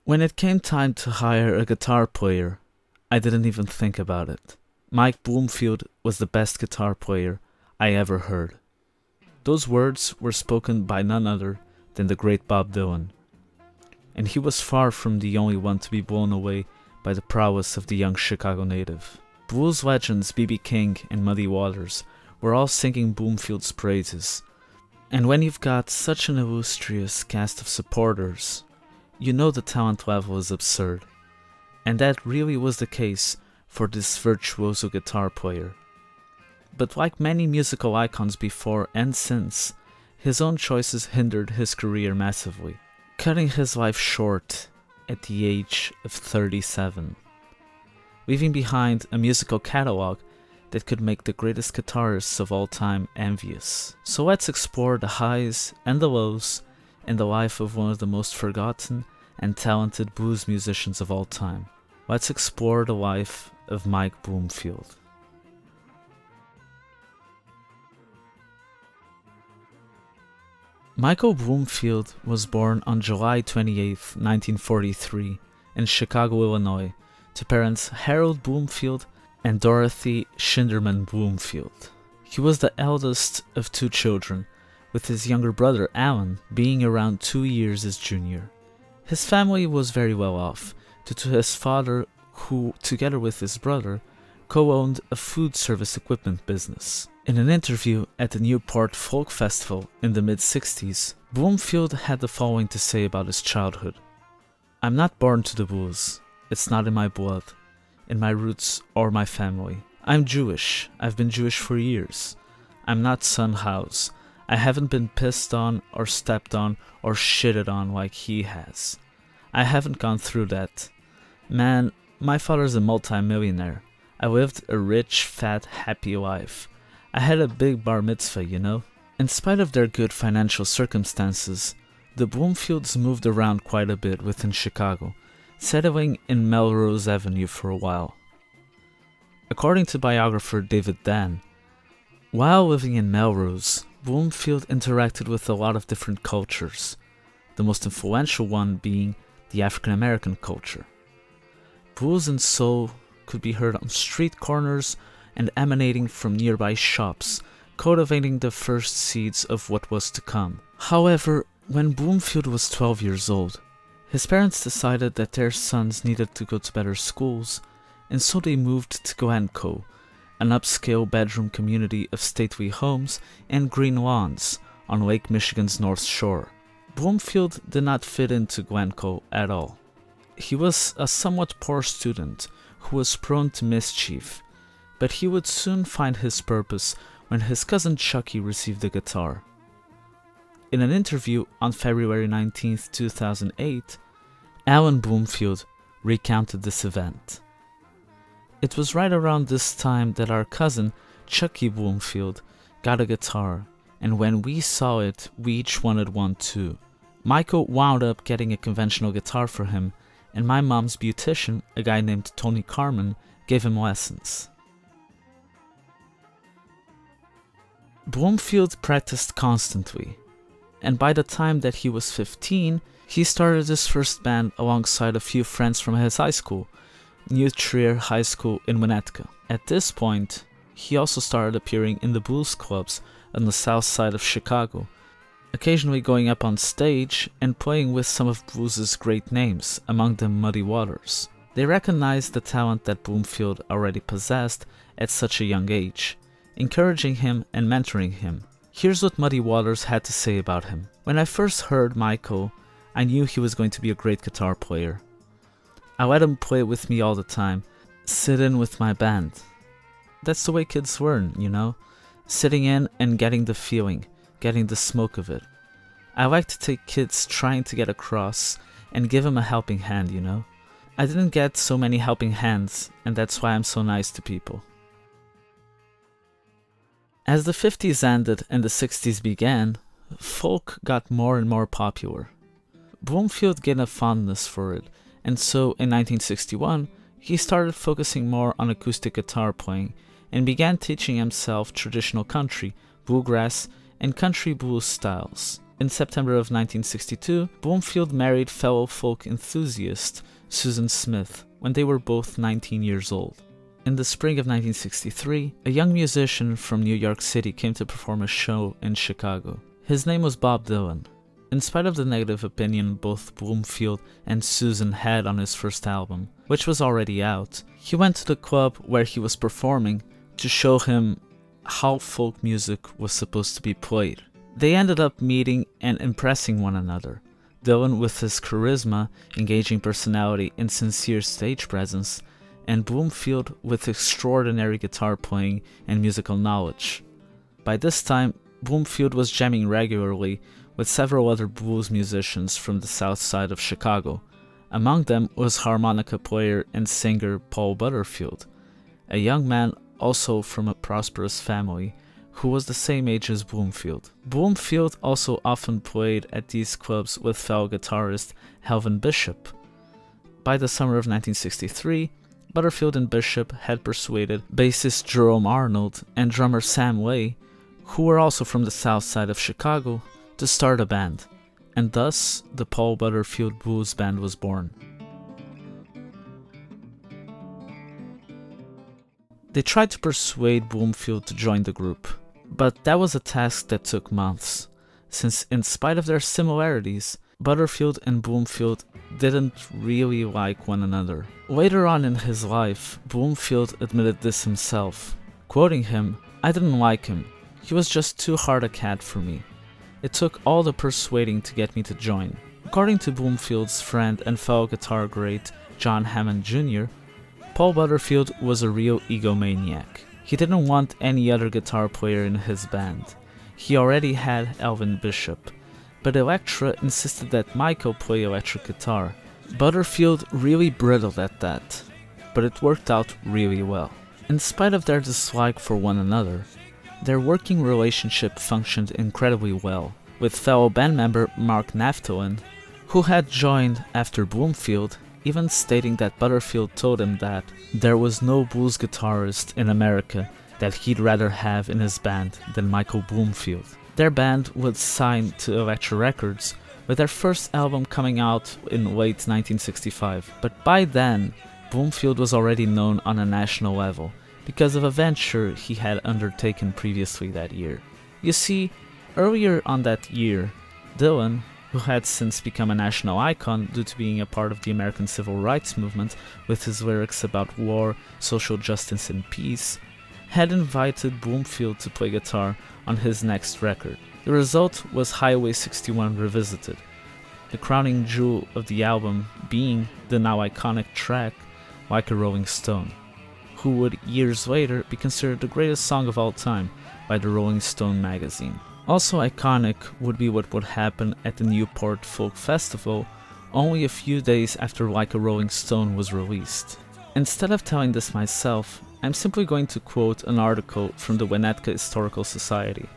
When it came time to hire a guitar player, I didn't even think about it. Mike Bloomfield was the best guitar player I ever heard. Those words were spoken by none other than the great Bob Dylan. And he was far from the only one to be blown away by the prowess of the young Chicago native. Blues legends B.B. King and Muddy Waters were all singing Bloomfield's praises. And when you've got such an illustrious cast of supporters, you know the talent level is absurd. And that really was the case for this virtuoso guitar player. But like many musical icons before and since, his own choices hindered his career massively, cutting his life short at the age of 37, leaving behind a musical catalog that could make the greatest guitarists of all time envious. So let's explore the highs and the lows in the life of one of the most forgotten and talented blues musicians of all time. Let's explore the life of Mike Bloomfield. Michael Bloomfield was born on July 28, 1943, in Chicago, Illinois, to parents Harold Bloomfield and Dorothy Schinderman Bloomfield. He was the eldest of two children, with his younger brother Alan being around 2 years his junior. His family was very well off, due to his father who, together with his brother, co-owned a food service equipment business. In an interview at the Newport Folk Festival in the mid-60s, Bloomfield had the following to say about his childhood. "I'm not born to the blues. It's not in my blood, in my roots or my family. I'm Jewish. I've been Jewish for years. I'm not Son House. I haven't been pissed on or stepped on or shitted on like he has. I haven't gone through that. Man, my father's a multi-millionaire. I lived a rich, fat, happy life. I had a big bar mitzvah, you know?" In spite of their good financial circumstances, the Bloomfields moved around quite a bit within Chicago, settling in Melrose Avenue for a while. According to biographer David Dan, while living in Melrose, Bloomfield interacted with a lot of different cultures, the most influential one being the African American culture. Blues and soul could be heard on street corners and emanating from nearby shops, cultivating the first seeds of what was to come. However, when Bloomfield was 12 years old, his parents decided that their sons needed to go to better schools, and so they moved to Glencoe, an upscale bedroom community of stately homes and green lawns on Lake Michigan's North Shore. Bloomfield did not fit into Glencoe at all. He was a somewhat poor student who was prone to mischief, but he would soon find his purpose when his cousin Chucky received a guitar. In an interview on February 19, 2008, Alan Bloomfield recounted this event. "It was right around this time that our cousin, Chucky Bloomfield, got a guitar, and when we saw it, we each wanted one too. Michael wound up getting a conventional guitar for him, and my mom's beautician, a guy named Tony Carmen, gave him lessons." Bloomfield practiced constantly, and by the time that he was 15, he started his first band alongside a few friends from his high school, New Trier High School in Winnetka. At this point, he also started appearing in the blues clubs on the south side of Chicago, occasionally going up on stage and playing with some of blues's great names, among them Muddy Waters. They recognized the talent that Bloomfield already possessed at such a young age, encouraging him and mentoring him. Here's what Muddy Waters had to say about him. "When I first heard Michael, I knew he was going to be a great guitar player. I let him play with me all the time, sit in with my band. That's the way kids learn, you know? Sitting in and getting the feeling, getting the smoke of it. I like to take kids trying to get across and give them a helping hand, you know? I didn't get so many helping hands, and that's why I'm so nice to people." As the 50s ended and the 60s began, folk got more and more popular. Bloomfield gained a fondness for it, and so in 1961, he started focusing more on acoustic guitar playing and began teaching himself traditional country, bluegrass, and country blues styles. In September of 1962, Bloomfield married fellow folk enthusiast Susan Smith when they were both 19 years old. In the spring of 1963, a young musician from New York City came to perform a show in Chicago. His name was Bob Dylan. In spite of the negative opinion both Bloomfield and Susan had on his first album, which was already out, he went to the club where he was performing to show him how folk music was supposed to be played. They ended up meeting and impressing one another. Dylan with his charisma, engaging personality, and sincere stage presence, and Bloomfield with extraordinary guitar playing and musical knowledge. By this time, Bloomfield was jamming regularly with several other blues musicians from the south side of Chicago. Among them was harmonica player and singer Paul Butterfield, a young man also from a prosperous family who was the same age as Bloomfield. Bloomfield also often played at these clubs with fellow guitarist Helvin Bishop. By the summer of 1963, Butterfield and Bishop had persuaded bassist Jerome Arnold and drummer Sam Lay, who were also from the south side of Chicago, to start a band, and thus the Paul Butterfield Blues Band was born. They tried to persuade Bloomfield to join the group, but that was a task that took months, since in spite of their similarities, Butterfield and Bloomfield didn't really like one another. Later on in his life, Bloomfield admitted this himself. Quoting him, "I didn't like him. He was just too hard a cat for me. It took all the persuading to get me to join." According to Bloomfield's friend and fellow guitar great John Hammond Jr., Paul Butterfield was a real egomaniac. He didn't want any other guitar player in his band. He already had Helvin Bishop, but Elektra insisted that Michael play electric guitar. Butterfield really brittled at that, but it worked out really well. In spite of their dislike for one another, their working relationship functioned incredibly well, with fellow band member Mark Naftolin, who had joined after Bloomfield, even stating that Butterfield told him that there was no blues guitarist in America that he'd rather have in his band than Michael Bloomfield. Their band would sign to Elektra Records, with their first album coming out in late 1965, but by then, Bloomfield was already known on a national level, because of a venture he had undertaken previously that year. You see, earlier on that year, Dylan, who had since become a national icon due to being a part of the American Civil Rights Movement with his lyrics about war, social justice and peace, had invited Bloomfield to play guitar on his next record. The result was Highway 61 Revisited, the crowning jewel of the album being the now iconic track Like a Rolling Stone, who would years later be considered the greatest song of all time by the Rolling Stone magazine. Also iconic would be what would happen at the Newport Folk Festival only a few days after Like a Rolling Stone was released. Instead of telling this myself, I'm simply going to quote an article from the Winnetka Historical Society,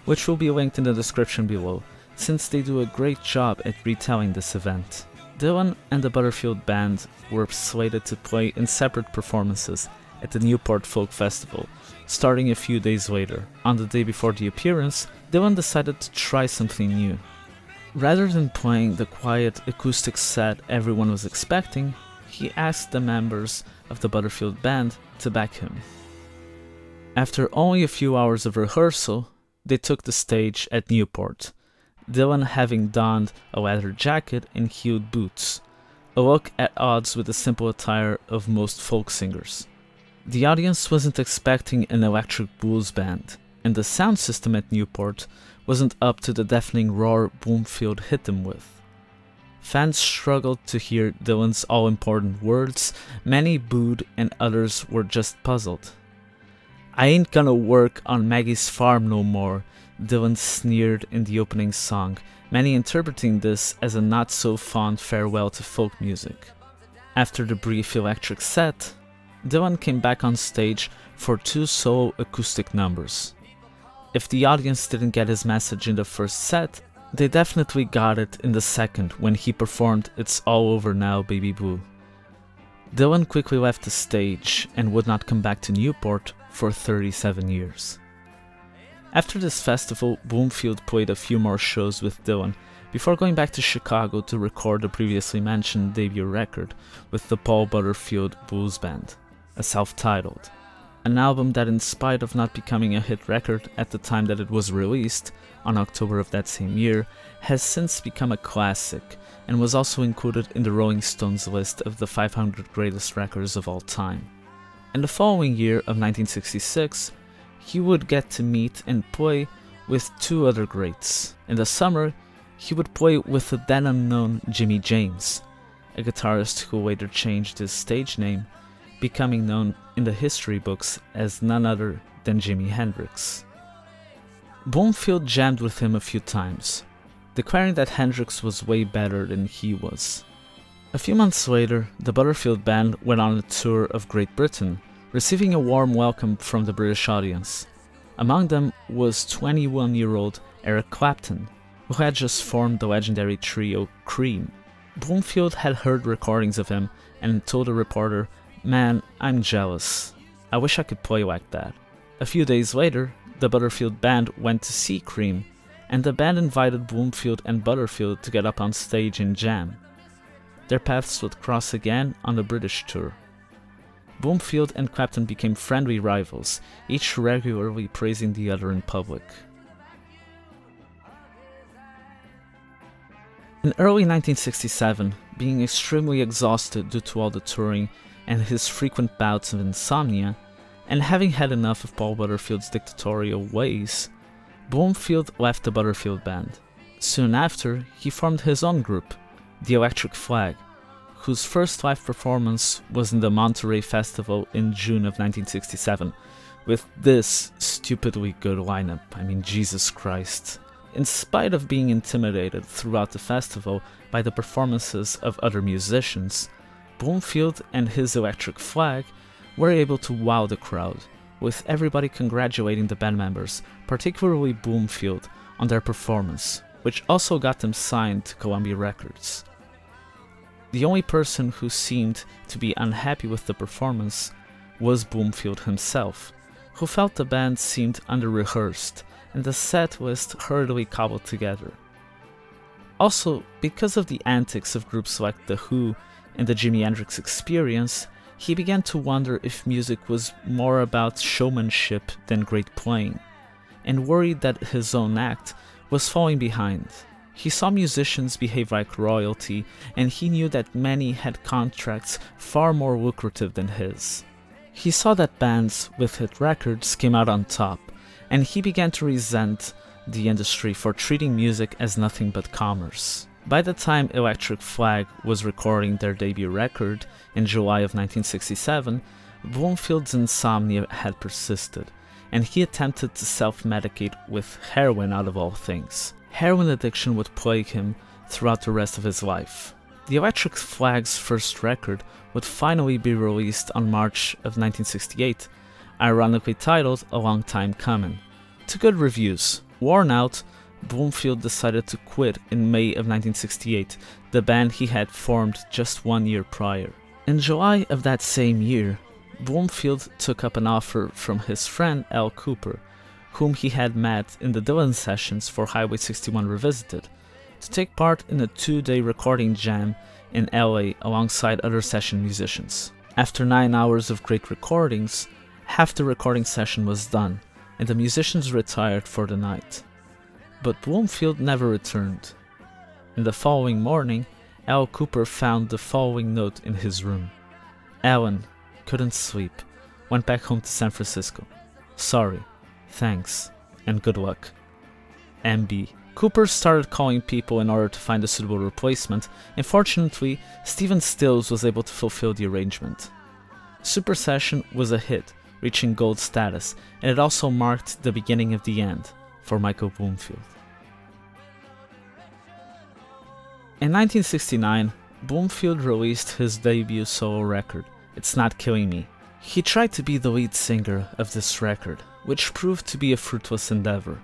which will be linked in the description below, since they do a great job at retelling this event. Dylan and the Butterfield Band were slated to play in separate performances at the Newport Folk Festival, starting a few days later. On the day before the appearance, Dylan decided to try something new. Rather than playing the quiet acoustic set everyone was expecting, he asked the members of the Butterfield Band to back him. After only a few hours of rehearsal, they took the stage at Newport, Dylan having donned a leather jacket and heeled boots, a look at odds with the simple attire of most folk singers. The audience wasn't expecting an electric blues band, and the sound system at Newport wasn't up to the deafening roar Bloomfield hit them with. Fans struggled to hear Dylan's all-important words, many booed and others were just puzzled. "I ain't gonna work on Maggie's farm no more," Dylan sneered in the opening song, many interpreting this as a not-so-fond farewell to folk music. After the brief electric set, Dylan came back on stage for 2 solo acoustic numbers. If the audience didn't get his message in the first set, they definitely got it in the second when he performed It's All Over Now, Baby Blue. Dylan quickly left the stage and would not come back to Newport for 37 years. After this festival, Bloomfield played a few more shows with Dylan, before going back to Chicago to record the previously mentioned debut record with the Paul Butterfield Blues Band, a self-titled. An album that, in spite of not becoming a hit record at the time that it was released, on October of that same year, has since become a classic, and was also included in the Rolling Stones list of the 500 greatest records of all time. In the following year of 1966, he would get to meet and play with two other greats. In the summer, he would play with the then unknown Jimmy James, a guitarist who later changed his stage name, becoming known in the history books as none other than Jimi Hendrix. Bloomfield jammed with him a few times, declaring that Hendrix was way better than he was. A few months later, the Butterfield band went on a tour of Great Britain, receiving a warm welcome from the British audience. Among them was 21-year-old Eric Clapton, who had just formed the legendary trio Cream. Bloomfield had heard recordings of him and told a reporter, "Man, I'm jealous. I wish I could play like that." A few days later, the Butterfield band went to see Cream, and the band invited Bloomfield and Butterfield to get up on stage and jam. Their paths would cross again on the British tour. Bloomfield and Clapton became friendly rivals, each regularly praising the other in public. In early 1967, being extremely exhausted due to all the touring and his frequent bouts of insomnia, and having had enough of Paul Butterfield's dictatorial ways, Bloomfield left the Butterfield band. Soon after, he formed his own group, the Electric Flag, whose first live performance was in the Monterey Festival in June of 1967, with this stupidly good lineup. I mean, Jesus Christ. In spite of being intimidated throughout the festival by the performances of other musicians, Bloomfield and his Electric Flag were able to wow the crowd, with everybody congratulating the band members, particularly Bloomfield, on their performance, which also got them signed to Columbia Records. The only person who seemed to be unhappy with the performance was Bloomfield himself, who felt the band seemed under-rehearsed and the set list hurriedly cobbled together. Also, because of the antics of groups like The Who and the Jimi Hendrix Experience, he began to wonder if music was more about showmanship than great playing, and worried that his own act was falling behind. He saw musicians behave like royalty, and he knew that many had contracts far more lucrative than his. He saw that bands with hit records came out on top, and he began to resent the industry for treating music as nothing but commerce. By the time Electric Flag was recording their debut record in July of 1967, Bloomfield's insomnia had persisted, and he attempted to self-medicate with heroin out of all things. Heroin addiction would plague him throughout the rest of his life. The Electric Flag's first record would finally be released on March of 1968, ironically titled A Long Time Comin'. To good reviews. Worn out, Bloomfield decided to quit in May of 1968, the band he had formed just 1 year prior. In July of that same year, Bloomfield took up an offer from his friend Al Cooper, whom he had met in the Dylan sessions for Highway 61 Revisited, to take part in a 2-day recording jam in LA alongside other session musicians. After 9 hours of great recordings, half the recording session was done, and the musicians retired for the night. But Bloomfield never returned. In the following morning, Al Cooper found the following note in his room. "Alan, couldn't sleep. Went back home to San Francisco. Sorry. Thanks. And good luck. MB." Cooper started calling people in order to find a suitable replacement, and fortunately, Stephen Stills was able to fulfill the arrangement. Super Session was a hit, reaching gold status, and it also marked the beginning of the end for Michael Bloomfield. In 1969, Bloomfield released his debut solo record, It's Not Killing Me. He tried to be the lead singer of this record, which proved to be a fruitless endeavor,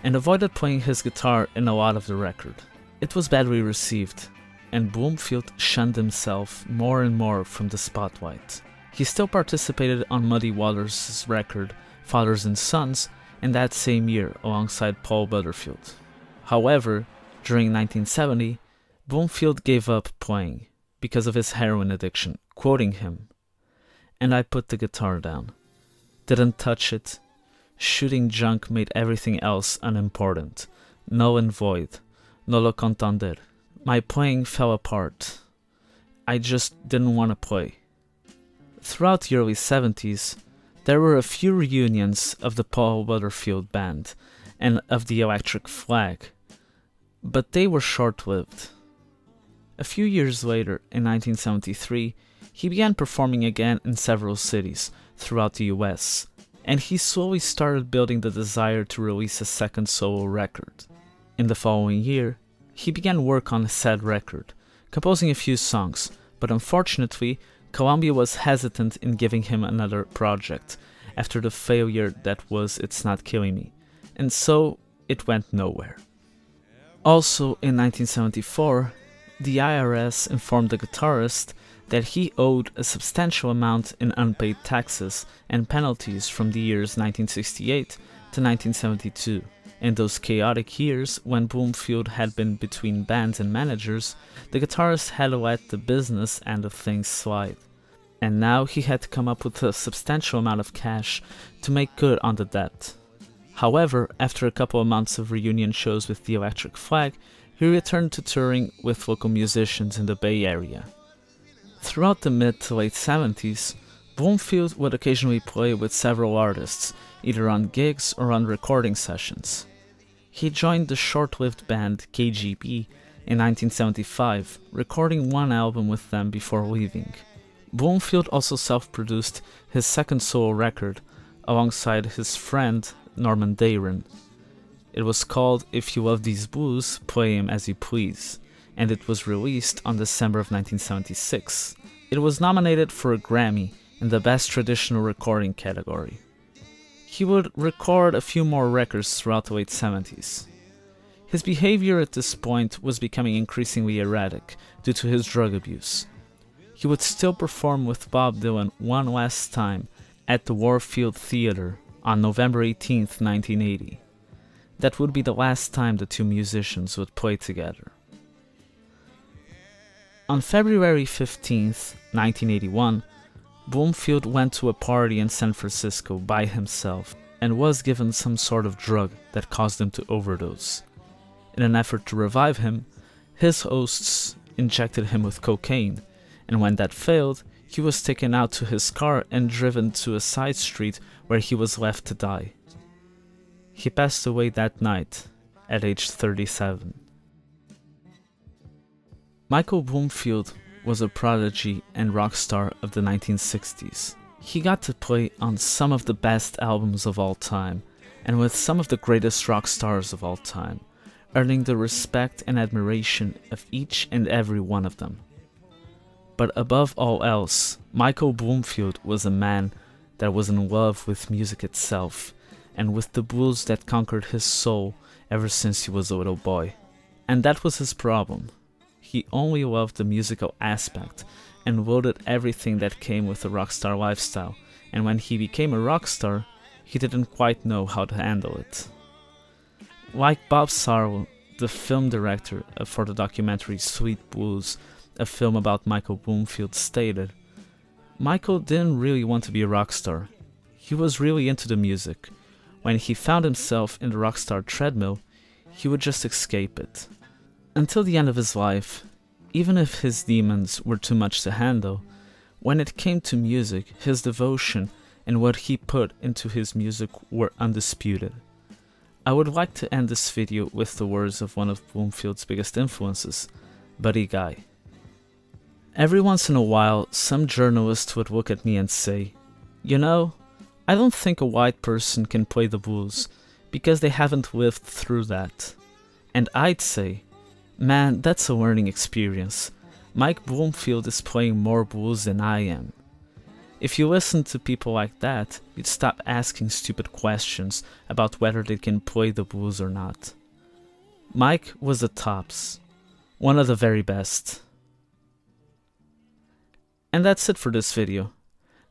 and avoided playing his guitar in a lot of the record. It was badly received, and Bloomfield shunned himself more and more from the spotlight. He still participated on Muddy Waters' record, Fathers and Sons, in that same year alongside Paul Butterfield. However, during 1970, Bloomfield gave up playing because of his heroin addiction, quoting him, "And I put the guitar down. Didn't touch it. Shooting junk made everything else unimportant. Null and void. No lo contender. My playing fell apart. I just didn't want to play." Throughout the early 70s, there were a few reunions of the Paul Butterfield Band and of the Electric Flag, but they were short-lived. A few years later, in 1973, he began performing again in several cities throughout the US, and he slowly started building the desire to release a second solo record. In the following year, he began work on said record, composing a few songs, but unfortunately, Columbia was hesitant in giving him another project after the failure that was It's Not Killing Me, and so it went nowhere. Also, in 1974, the IRS informed the guitarist that he owed a substantial amount in unpaid taxes and penalties from the years 1968 to 1972. In those chaotic years, when Bloomfield had been between bands and managers, the guitarist had let the business end of things slide. And now he had to come up with a substantial amount of cash to make good on the debt. However, after a couple of months of reunion shows with the Electric Flag, he returned to touring with local musicians in the Bay Area. Throughout the mid to late 70s, Bloomfield would occasionally play with several artists, either on gigs or on recording sessions. He joined the short-lived band KGB in 1975, recording one album with them before leaving. Bloomfield also self-produced his second solo record alongside his friend Norman Dayron. It was called If You Love These Blues, Play 'Em As You Please, and it was released on December of 1976. It was nominated for a Grammy in the Best Traditional Recording category. He would record a few more records throughout the late 70s. His behavior at this point was becoming increasingly erratic due to his drug abuse. He would still perform with Bob Dylan one last time at the Warfield Theatre on November 18, 1980. That would be the last time the two musicians would play together. On February 15, 1981, Bloomfield went to a party in San Francisco by himself and was given some sort of drug that caused him to overdose. In an effort to revive him, his hosts injected him with cocaine, and when that failed, he was taken out to his car and driven to a side street where he was left to die. He passed away that night at age 37. Michael Bloomfield was a prodigy and rock star of the 1960s. He got to play on some of the best albums of all time, and with some of the greatest rock stars of all time, earning the respect and admiration of each and every one of them. But above all else, Michael Bloomfield was a man that was in love with music itself, and with the blues that conquered his soul ever since he was a little boy. And that was his problem. He only loved the musical aspect and loathed everything that came with a rock star lifestyle, and when he became a rock star, he didn't quite know how to handle it. Like Bob Sarle, the film director for the documentary Sweet Blues, a film about Michael Bloomfield, stated, Michael didn't really want to be a rock star. He was really into the music. When he found himself in the rock star treadmill, he would just escape it. Until the end of his life, even if his demons were too much to handle, when it came to music, his devotion and what he put into his music were undisputed. I would like to end this video with the words of one of Bloomfield's biggest influences, Buddy Guy. Every once in a while, some journalist would look at me and say, "You know, I don't think a white person can play the blues, because they haven't lived through that." And I'd say, "Man, that's a learning experience. Mike Bloomfield is playing more blues than I am." If you listen to people like that, you'd stop asking stupid questions about whether they can play the blues or not. Mike was the tops, one of the very best. And that's it for this video.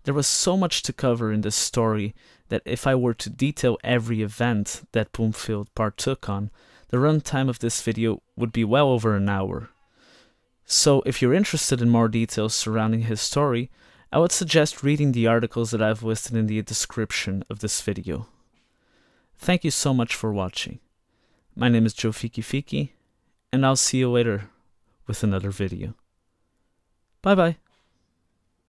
There was so much to cover in this story that if I were to detail every event that Bloomfield partook on, the runtime of this video would be well over an hour. So if you're interested in more details surrounding his story, I would suggest reading the articles that I've listed in the description of this video. Thank you so much for watching. My name is Joe Fiki, and I'll see you later with another video. Bye bye.